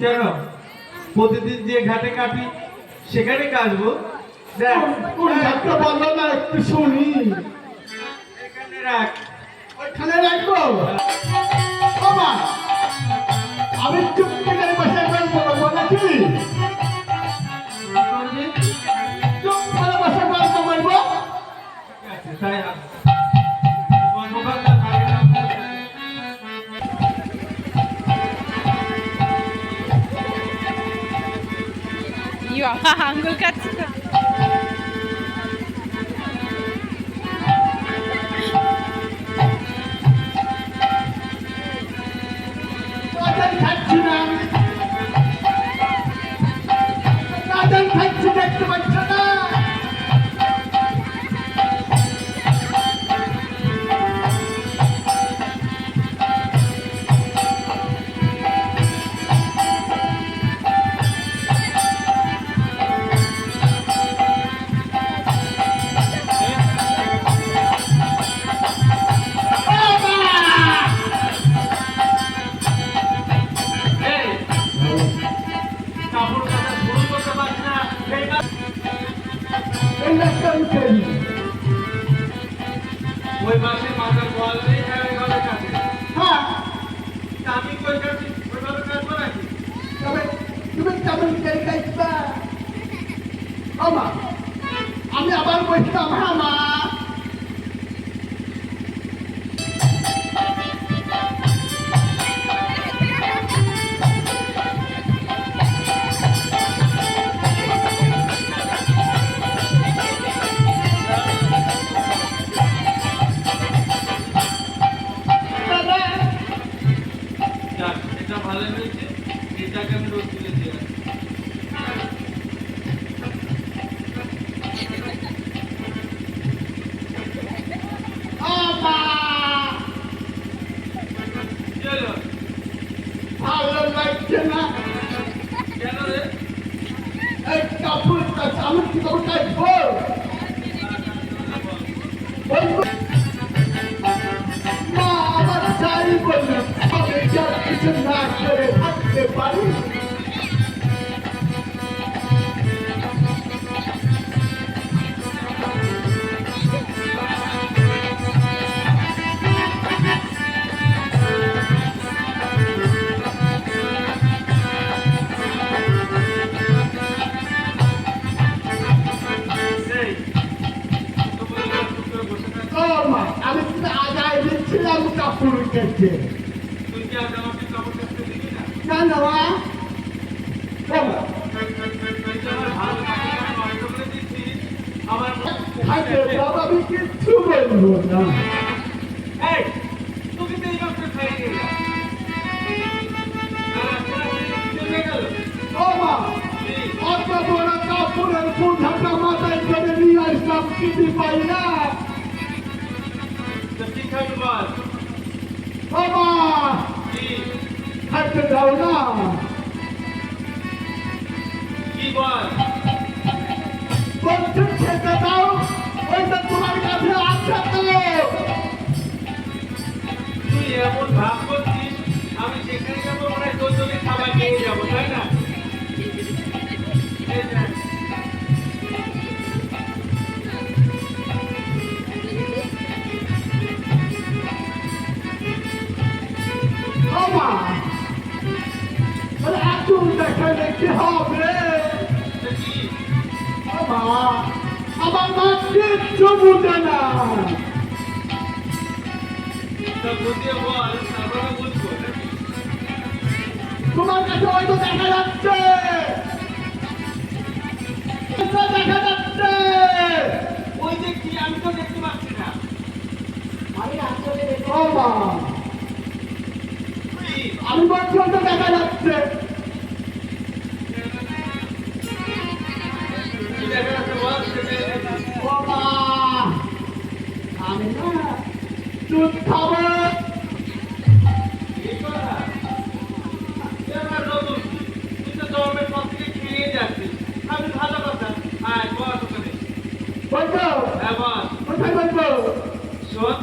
কেন প্রতিদিন যে ঘাটে কাটি সেখানে কাটবো। বলো না একটু শুনি। এখানে রাখ, ওইখানে রাখবো। আমি চুপ করে বসে গল্প নাকি চুপ করে বসে গল্প করবো। তাই আঙ্গুল কাটছে। দেখতে পাচ্ছ না ওই মাসে মাথার বল নেই ভাবে কাটে। হ্যাঁ আমি কই কাটি ওইভাবে কাটবো নাকি? তবে তুমি কেমন করে কাটবা? আমি আবার বসতাম। হ্যাঁ মা এটা ভালো হয়েছে, এটাকে আমি রোজ তুলে দিয়ে ভালো লাগছে না। কেন রে? এই কাপড়টা আমি কি করবো কাটবো? মা আমার চাই বলল আমি যা কিছু না করে থাকতে পারি। আমি কিন্তু আগায় দিচ্ছিলাম কাপড় কেটে। তুই কি আজ আমাকে কাপড় কাটতে দিবি না? কেন মা? আমি কিচ্ছু বলবো না। অত বড় কাপড়ের বোঝাটা মাথায় করে নিয়ে আসলাম কিছু পাই না। বাবা থাকতে দাও না। বলছি খেতে দাও, ওইটা তোমার কাছে আছে তো। তুই এমন ভাব করছিস আমি যেখানে যাবো ওরা তোর জন্য খাবার নিয়ে যাবো, তাই না? এখন দেখালে কি হবে? আমার মা কিচ্ছু বুঝে না। তোমার কাছে হয়তো দেখা যাচ্ছে, দেখা যাচ্ছে। ওই যে কি আমি তো দেখতে পাচ্ছি না। আমি বলছি হয়তো দেখা যাচ্ছে। আমি না দুধ খাবো। এই কথা এবার নতুন তুই তো জন্মের পর থেকে খেয়ে যাচ্ছিস আমি ভালো কথা আয় বস ওখানে বলবো হ্যাঁ বস কোথায় বলবো? শোন